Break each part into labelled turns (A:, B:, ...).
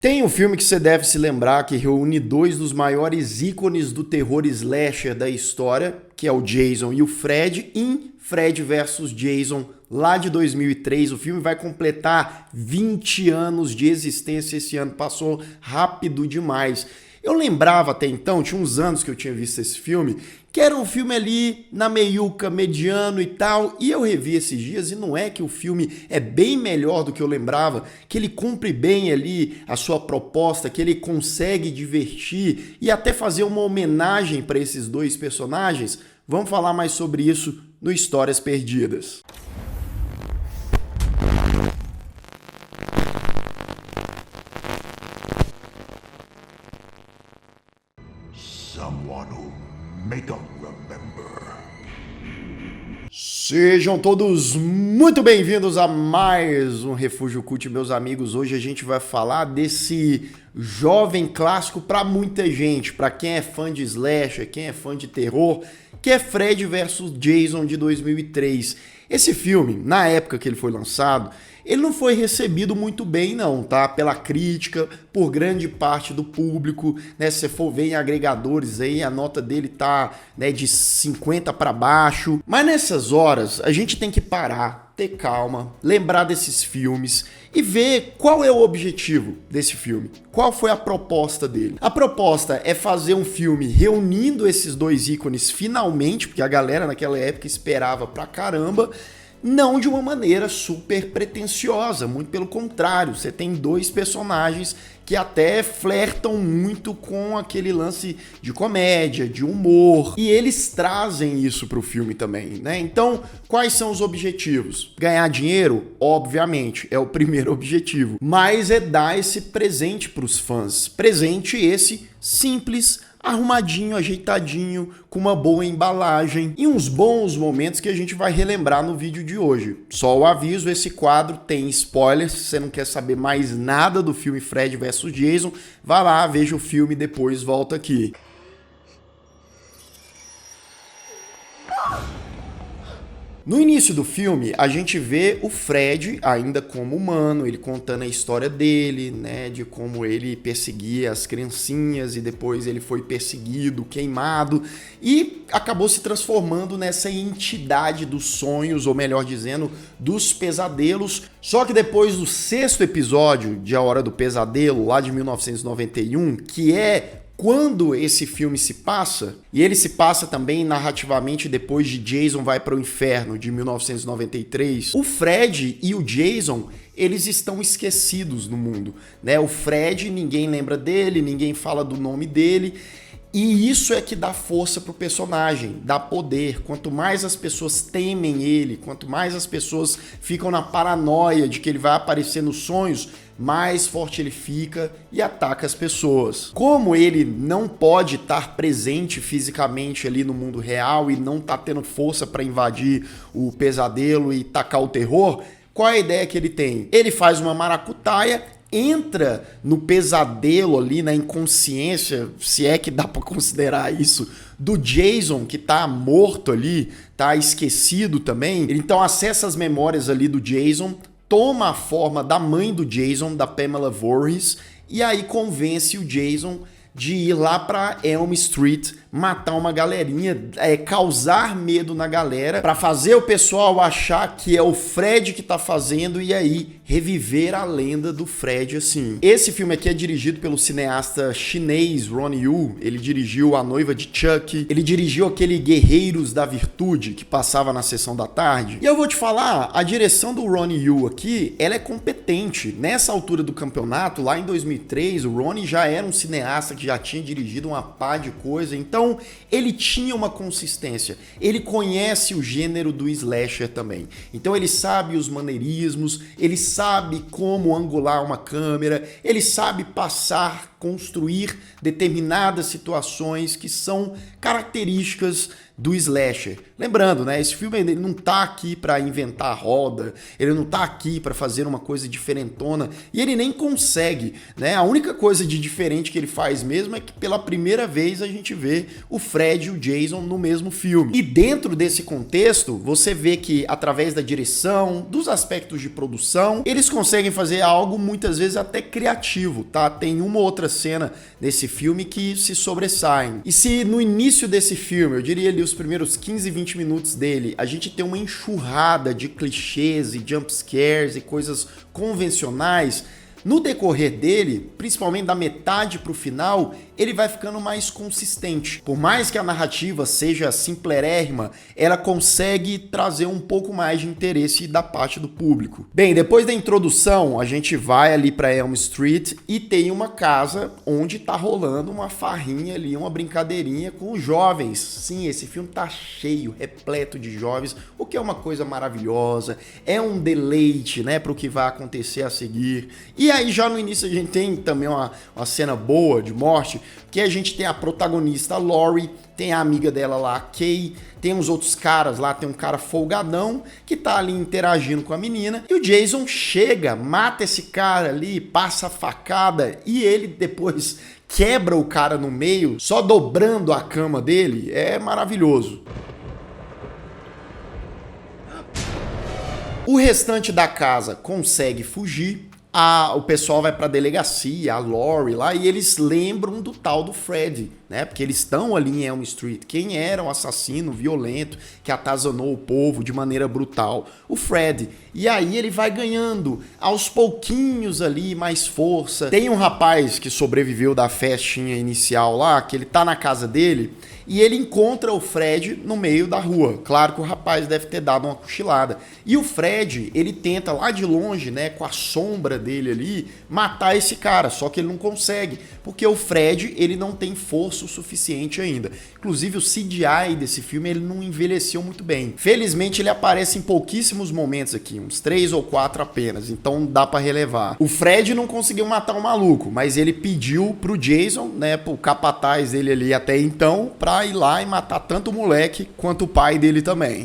A: Tem um filme que você deve se lembrar que reúne dois dos maiores ícones do terror slasher da história, que é o Jason e o Fred, em Fred vs Jason, lá de 2003. O filme vai completar 20 anos de existência esse ano, passou rápido demais. Eu lembrava até então, tinha uns anos que eu tinha visto esse filme, que era um filme ali na meiuca, mediano e tal, e eu revi esses dias e não é que o filme é bem melhor do que eu lembrava, que ele cumpre bem ali a sua proposta, que ele consegue divertir e até fazer uma homenagem para esses dois personagens. Vamos falar mais sobre isso no Histórias Perdidas.
B: Someone who may not remember.
A: Sejam todos muito bem-vindos a mais um Refúgio Cult, meus amigos. Hoje a gente vai falar desse jovem clássico para muita gente, para quem é fã de slasher, quem é fã de terror, que é Fred vs Jason de 2003. Esse filme, na época que ele foi lançado, ele não foi recebido muito bem não, tá? Pela crítica, por grande parte do público, né? Se você for ver em agregadores aí, a nota dele tá, né, de 50 para baixo. Mas nessas horas, a gente tem que parar, ter calma, lembrar desses filmes e ver qual é o objetivo desse filme. Qual foi a proposta dele? A proposta é fazer um filme reunindo esses dois ícones finalmente, porque a galera naquela época esperava pra caramba, não de uma maneira super pretensiosa, muito pelo contrário, você tem dois personagens que até flertam muito com aquele lance de comédia, de humor, e eles trazem isso pro filme também, né? Então, quais são os objetivos? Ganhar dinheiro? Obviamente, é o primeiro objetivo, mas é dar esse presente pros fãs, presente esse simples, arrumadinho, ajeitadinho, com uma boa embalagem e uns bons momentos que a gente vai relembrar no vídeo de hoje. Só o aviso, esse quadro tem spoilers, se você não quer saber mais nada do filme Fred vs Jason, vai lá, veja o filme e depois volta aqui. No início do filme, a gente vê o Fred ainda como humano, ele contando a história dele, né, de como ele perseguia as criancinhas e depois ele foi perseguido, queimado e acabou se transformando nessa entidade dos sonhos, ou melhor dizendo, dos pesadelos. Só que depois do sexto episódio de A Hora do Pesadelo, lá de 1991, que é quando esse filme se passa, e ele se passa também narrativamente depois de Jason Vai para o Inferno, de 1993, o Fred e o Jason, eles estão esquecidos no mundo, né? O Fred, ninguém lembra dele, ninguém fala do nome dele, e isso é que dá força pro personagem, dá poder. Quanto mais as pessoas temem ele, quanto mais as pessoas ficam na paranoia de que ele vai aparecer nos sonhos, mais forte ele fica e ataca as pessoas. Como ele não pode estar presente fisicamente ali no mundo real e não tá tendo força para invadir o pesadelo e tacar o terror, qual é a ideia que ele tem? Ele faz uma maracutaia, entra no pesadelo ali, na inconsciência, se é que dá pra considerar isso, do Jason, que tá morto ali, tá esquecido também. Ele então acessa as memórias ali do Jason, toma a forma da mãe do Jason, da Pamela Voorhees, e aí convence o Jason de ir lá pra Elm Street, matar uma galerinha, causar medo na galera, pra fazer o pessoal achar que é o Fred que tá fazendo e aí reviver a lenda do Fred assim. Esse filme aqui é dirigido pelo cineasta chinês Ronnie Yu, ele dirigiu A Noiva de Chuck, ele dirigiu aquele Guerreiros da Virtude que passava na sessão da tarde. E eu vou te falar, a direção do Ronnie Yu aqui, ela é competente. Nessa altura do campeonato, lá em 2003, o Ronnie já era um cineasta que já tinha dirigido uma pá de coisa, então ele tinha uma consistência, ele conhece o gênero do slasher também, então ele sabe os maneirismos, ele sabe como angular uma câmera, ele sabe passar construir determinadas situações que são características do slasher. Lembrando, né, esse filme ele não tá aqui para inventar a roda, ele não tá aqui para fazer uma coisa diferentona, e ele nem consegue, né? A única coisa de diferente que ele faz mesmo é que pela primeira vez a gente vê o Fred e o Jason no mesmo filme. E dentro desse contexto, você vê que através da direção, dos aspectos de produção, eles conseguem fazer algo muitas vezes até criativo, tá? Tem uma ou outra cena desse filme que se sobressaem. E se no início desse filme, eu diria ali os primeiros 15, 20 minutos dele, a gente tem uma enxurrada de clichês e jump scares e coisas convencionais, no decorrer dele, principalmente da metade pro final, ele vai ficando mais consistente. Por mais que a narrativa seja simplerérrima, ela consegue trazer um pouco mais de interesse da parte do público. Bem, depois da introdução, a gente vai ali para Elm Street e tem uma casa onde tá rolando uma farrinha ali, uma brincadeirinha com os jovens. Sim, esse filme tá cheio, repleto de jovens, o que é uma coisa maravilhosa, é um deleite, né, pro que vai acontecer a seguir. E aí já no início a gente tem também uma cena boa de morte, que a gente tem a protagonista, a Laurie, tem a amiga dela lá, a Kay, tem uns outros caras lá, tem um cara folgadão que tá ali interagindo com a menina, e o Jason chega, mata esse cara ali, passa a facada, e ele depois quebra o cara no meio, só dobrando a cama dele. É maravilhoso. O restante da casa consegue fugir. O pessoal vai pra delegacia, a Laurie lá, e eles lembram do tal do Fred, né? Porque eles estão ali em Elm Street. Quem era o assassino violento que atazanou o povo de maneira brutal? O Fred. E aí ele vai ganhando aos pouquinhos ali mais força. Tem um rapaz que sobreviveu da festinha inicial lá, que ele tá na casa dele, e ele encontra o Fred no meio da rua. Claro que o rapaz deve ter dado uma cochilada. E o Fred, ele tenta lá de longe, né, com a sombra dele ali, matar esse cara, só que ele não consegue, porque o Fred, ele não tem força o suficiente ainda. Inclusive o CGI desse filme, ele não envelheceu muito bem. Felizmente ele aparece em pouquíssimos momentos aqui, uns 3 ou 4 apenas, então dá pra relevar. O Fred não conseguiu matar o maluco, mas ele pediu pro Jason, né, pro capataz dele ali até então, pra ir lá e matar tanto o moleque quanto o pai dele também.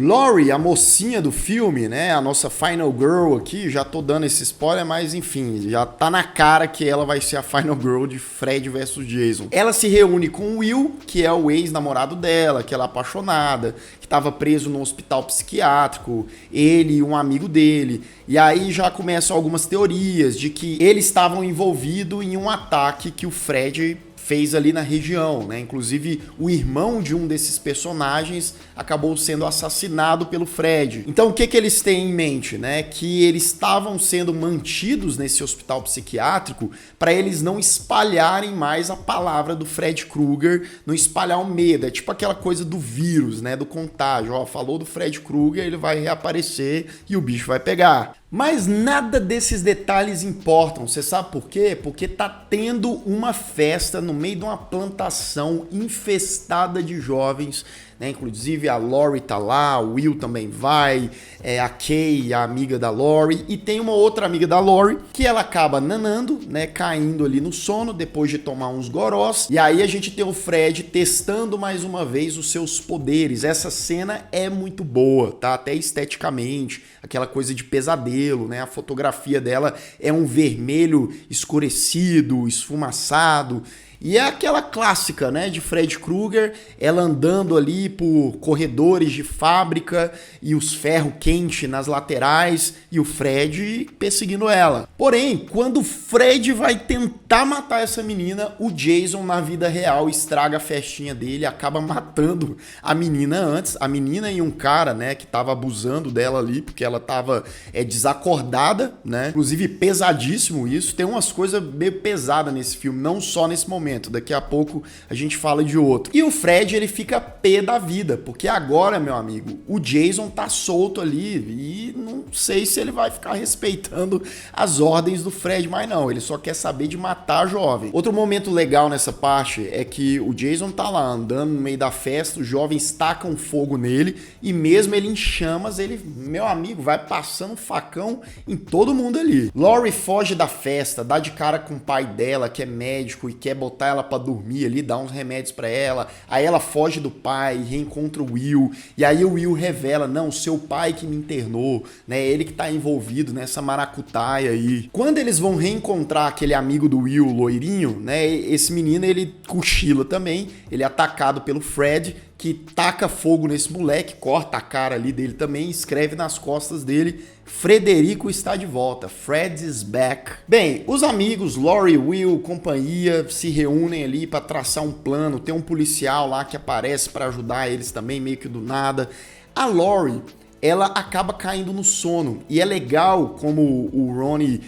A: Laurie, a mocinha do filme, né, a nossa final girl aqui, já tô dando esse spoiler, mas enfim, já tá na cara que ela vai ser a final girl de Fred vs Jason. Ela se reúne com o Will, que é o ex-namorado dela, que ela é apaixonada, que estava preso no hospital psiquiátrico, ele e um amigo dele. E aí já começam algumas teorias de que eles estavam envolvidos em um ataque que o Fred fez ali na região, né? Inclusive o irmão de um desses personagens acabou sendo assassinado pelo Fred. Então o que eles têm em mente, né? Que eles estavam sendo mantidos nesse hospital psiquiátrico para eles não espalharem mais a palavra do Fred Krueger, não espalhar o medo. É tipo aquela coisa do vírus, né? Do contágio. Ó, falou do Fred Krueger, ele vai reaparecer e o bicho vai pegar. Mas nada desses detalhes importam. Você sabe por quê? Porque tá tendo uma festa no meio de uma plantação infestada de jovens, né? Inclusive a Laurie tá lá, o Will também vai, a Kay, a amiga da Laurie, e tem uma outra amiga da Laurie que ela acaba nanando, né? Caindo ali no sono depois de tomar uns gorós. E aí a gente tem o Fred testando mais uma vez os seus poderes. Essa cena é muito boa, tá? Até esteticamente, aquela coisa de pesadelo, né? A fotografia dela é um vermelho escurecido, esfumaçado. E é aquela clássica, né, de Fred Krueger, ela andando ali por corredores de fábrica e os ferros quentes nas laterais e o Fred perseguindo ela. Porém, quando o Fred vai tentar matar essa menina, o Jason na vida real estraga a festinha dele, acaba matando a menina antes, a menina e um cara, né, que tava abusando dela ali, porque ela tava desacordada, né, inclusive pesadíssimo isso, tem umas coisas meio pesadas nesse filme, não só nesse momento, momento. Daqui a pouco a gente fala de outro. E o Fred, ele fica pé da vida, porque agora, meu amigo, o Jason tá solto ali e não sei se ele vai ficar respeitando as ordens do Fred, mas não, ele só quer saber de matar a jovem. Outro momento legal nessa parte é que o Jason tá lá andando no meio da festa, os jovens tacam fogo nele e mesmo ele em chamas, ele, meu amigo, vai passando facão em todo mundo ali. Laurie foge da festa, dá de cara com o pai dela, que é médico e quer botar ela pra dormir ali, dá uns remédios pra ela. Aí ela foge do pai, reencontra o Will, e aí o Will revela, não, seu pai que me internou, né, ele que tá envolvido nessa maracutaia aí. Quando eles vão reencontrar aquele amigo do Will, loirinho, né, esse menino, ele cochila também, ele é atacado pelo Fred, que taca fogo nesse moleque, corta a cara ali dele também, escreve nas costas dele, Frederico está de volta, Fred is back. Bem, os amigos, Laurie, Will, companhia, se reúnem ali para traçar um plano, tem um policial lá que aparece para ajudar eles também, meio que do nada. A Laurie, ela acaba caindo no sono, e é legal como o Ronnie,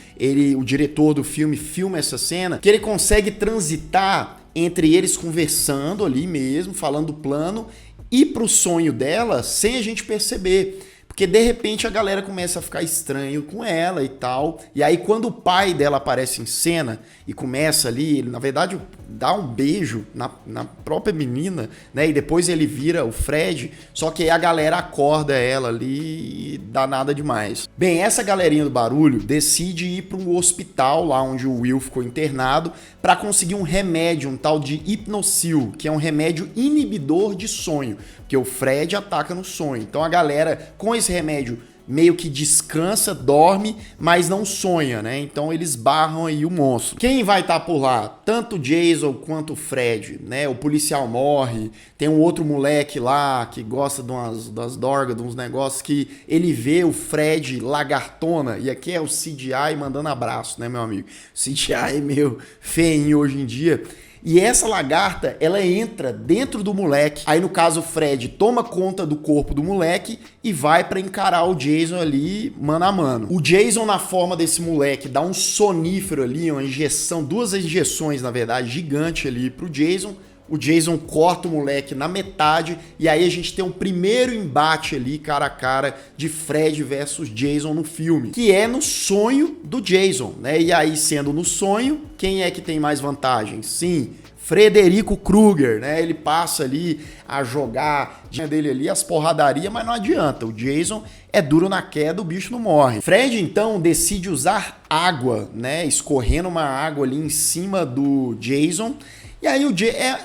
A: o diretor do filme, filma essa cena, que ele consegue transitar entre eles conversando ali mesmo, falando do plano, e pro sonho dela sem a gente perceber. Porque de repente a galera começa a ficar estranho com ela e tal. E aí quando o pai dela aparece em cena e começa ali, ele na verdade dá um beijo na própria menina, né? E depois ele vira o Fred, só que aí a galera acorda ela ali e dá nada demais. Bem, essa galerinha do barulho decide ir para um hospital lá onde o Will ficou internado para conseguir um remédio, um tal de Hipnocil, que é um remédio inibidor de sonho, porque o Fred ataca no sonho. Então a galera com esse remédio meio que descansa, dorme, mas não sonha, né? Então eles barram aí o monstro. Quem vai estar por lá? Tanto o Jason quanto o Fred, né? O policial morre, tem um outro moleque lá que gosta das dorgas, de uns negócios que ele vê o Fred lagartona, e aqui é o CGI mandando abraço, né, meu amigo? CGI é meio feinho hoje em dia. E essa lagarta, ela entra dentro do moleque. Aí, no caso, o Fred toma conta do corpo do moleque e vai pra encarar o Jason ali, mano a mano. O Jason, na forma desse moleque, dá um sonífero ali, uma injeção, 2 injeções, na verdade, gigante ali pro Jason. O Jason corta o moleque na metade e aí a gente tem um primeiro embate ali, cara a cara, de Fred versus Jason no filme, que é no sonho do Jason, né? E aí, sendo no sonho, quem é que tem mais vantagem? Sim, Frederico Krueger, né? Ele passa ali a jogar dele ali as porradarias, mas não adianta. O Jason é duro na queda, o bicho não morre. Fred, então, decide usar água, né? Escorrendo uma água ali em cima do Jason. E aí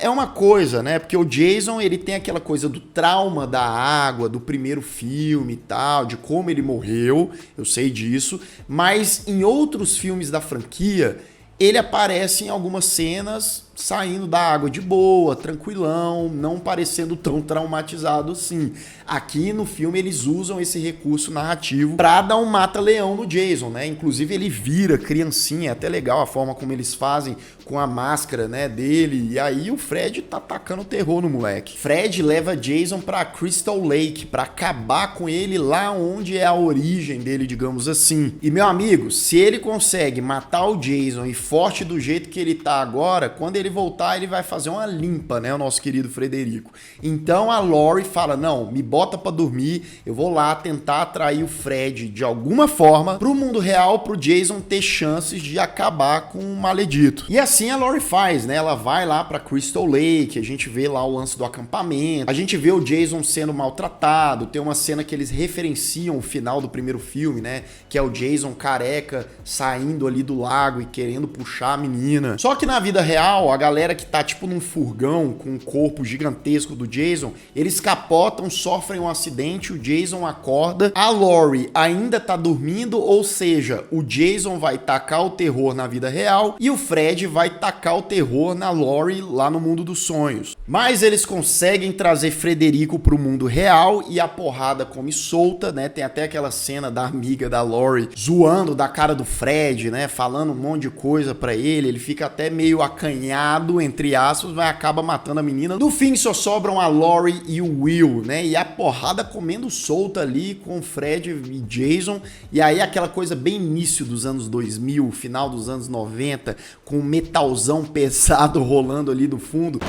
A: é uma coisa, né? Porque o Jason, ele tem aquela coisa do trauma da água, do primeiro filme e tal, de como ele morreu, eu sei disso, mas em outros filmes da franquia, ele aparece em algumas cenas saindo da água de boa, tranquilão, não parecendo tão traumatizado assim. Aqui no filme eles usam esse recurso narrativo pra dar um mata-leão no Jason, né? Inclusive ele vira criancinha, é até legal a forma como eles fazem com a máscara, né, dele. E aí o Fred tá tacando terror no moleque. Fred leva Jason pra Crystal Lake pra acabar com ele lá onde é a origem dele, digamos assim. E meu amigo, se ele consegue matar o Jason e forte do jeito que ele tá agora, quando ele voltar, ele vai fazer uma limpa, né, o nosso querido Frederico. Então a Laurie fala, não, me bota pra dormir, eu vou lá tentar atrair o Fred de alguma forma pro mundo real, pro Jason ter chances de acabar com o maledito. E assim a Laurie faz, né, ela vai lá pra Crystal Lake, a gente vê lá o lance do acampamento, a gente vê o Jason sendo maltratado, tem uma cena que eles referenciam o final do primeiro filme, né, que é o Jason careca saindo ali do lago e querendo puxar a menina. Só que na vida real, a galera que tá tipo num furgão com um corpo gigantesco do Jason, eles capotam, sofrem um acidente, o Jason acorda, a Laurie ainda tá dormindo, ou seja, o Jason vai tacar o terror na vida real e o Fred vai tacar o terror na Laurie lá no mundo dos sonhos. Mas eles conseguem trazer Frederico pro mundo real e a porrada come solta, né? Tem até aquela cena da amiga da Laurie zoando da cara do Fred, né? Falando um monte de coisa pra ele, ele fica até meio acanhado treinado, entre aspas, mas acaba matando a menina. No fim, só sobram a Laurie e o Will, né? E a porrada comendo solta ali com Fred e Jason. E aí aquela coisa bem início dos anos 2000, final dos anos 90, com um metalzão pesado rolando ali do fundo.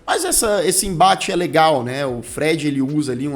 A: Mas esse embate é legal, né? O Fred, ele usa ali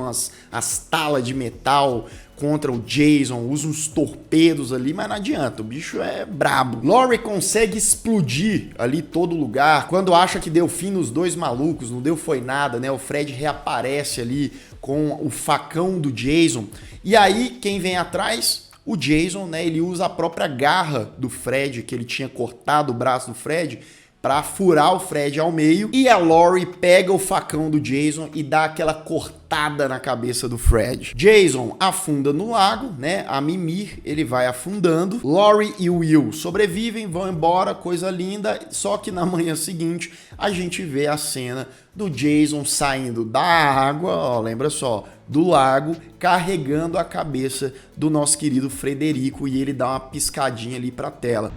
A: as talas de metal contra o Jason, usa uns torpedos ali, mas não adianta, o bicho é brabo. Laurie consegue explodir ali todo lugar, quando acha que deu fim nos dois malucos, não deu foi nada, né? O Fred reaparece ali com o facão do Jason, e aí quem vem atrás? O Jason, né? Ele usa a própria garra do Fred, que ele tinha cortado o braço do Fred, para furar o Fred ao meio, e a Laurie pega o facão do Jason e dá aquela cortada na cabeça do Fred. Jason afunda no lago, né? A Mimir, ele vai afundando. Laurie e o Will sobrevivem, vão embora, coisa linda. Só que na manhã seguinte, a gente vê a cena do Jason saindo da água, ó, lembra só, do lago, carregando a cabeça do nosso querido Frederico, e ele dá uma piscadinha ali pra tela.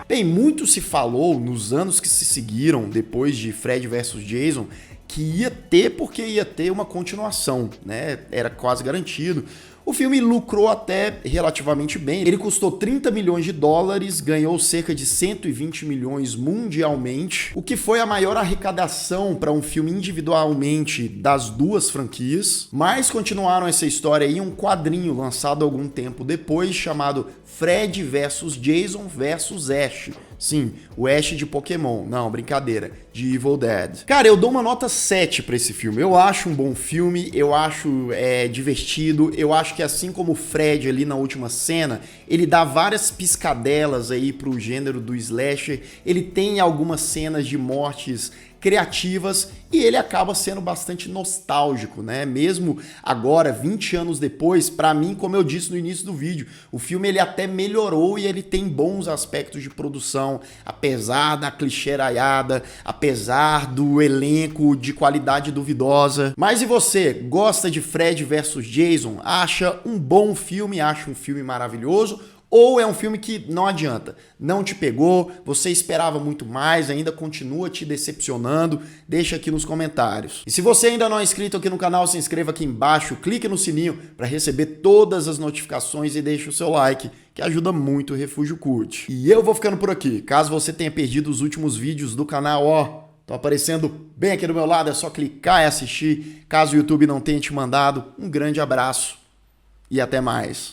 A: Bem, muito se falou nos anos que se seguiram depois de Fred vs Jason que ia ter, porque ia ter uma continuação, né? Era quase garantido. O filme lucrou até relativamente bem. Ele custou 30 milhões de dólares, ganhou cerca de 120 milhões mundialmente, o que foi a maior arrecadação para um filme individualmente das duas franquias. Mas continuaram essa história em um quadrinho lançado algum tempo depois, chamado Fred vs Jason vs Ash. Sim, o Ash de Pokémon. Não, brincadeira. De Evil Dead. Cara, eu dou uma nota 7 pra esse filme. Eu acho um bom filme, eu acho divertido, eu acho que assim como o Fred ali na última cena, ele dá várias piscadelas aí pro gênero do slasher, ele tem algumas cenas de mortes criativas e ele acaba sendo bastante nostálgico, né? Mesmo agora, 20 anos depois, pra mim, como eu disse no início do vídeo, o filme ele até melhorou e ele tem bons aspectos de produção, apesar da clichêraiada, apesar do elenco de qualidade duvidosa. Mas e você, gosta de Fred vs Jason? Acha um bom filme? Acha um filme maravilhoso? Ou é um filme que não adianta, não te pegou, você esperava muito mais, ainda continua te decepcionando? Deixa aqui nos comentários. E se você ainda não é inscrito aqui no canal, se inscreva aqui embaixo, clique no sininho para receber todas as notificações e deixe o seu like, que ajuda muito o Refúgio Cult. E eu vou ficando por aqui. Caso você tenha perdido os últimos vídeos do canal, ó, tô aparecendo bem aqui do meu lado, é só clicar e assistir. Caso o YouTube não tenha te mandado, um grande abraço e até mais.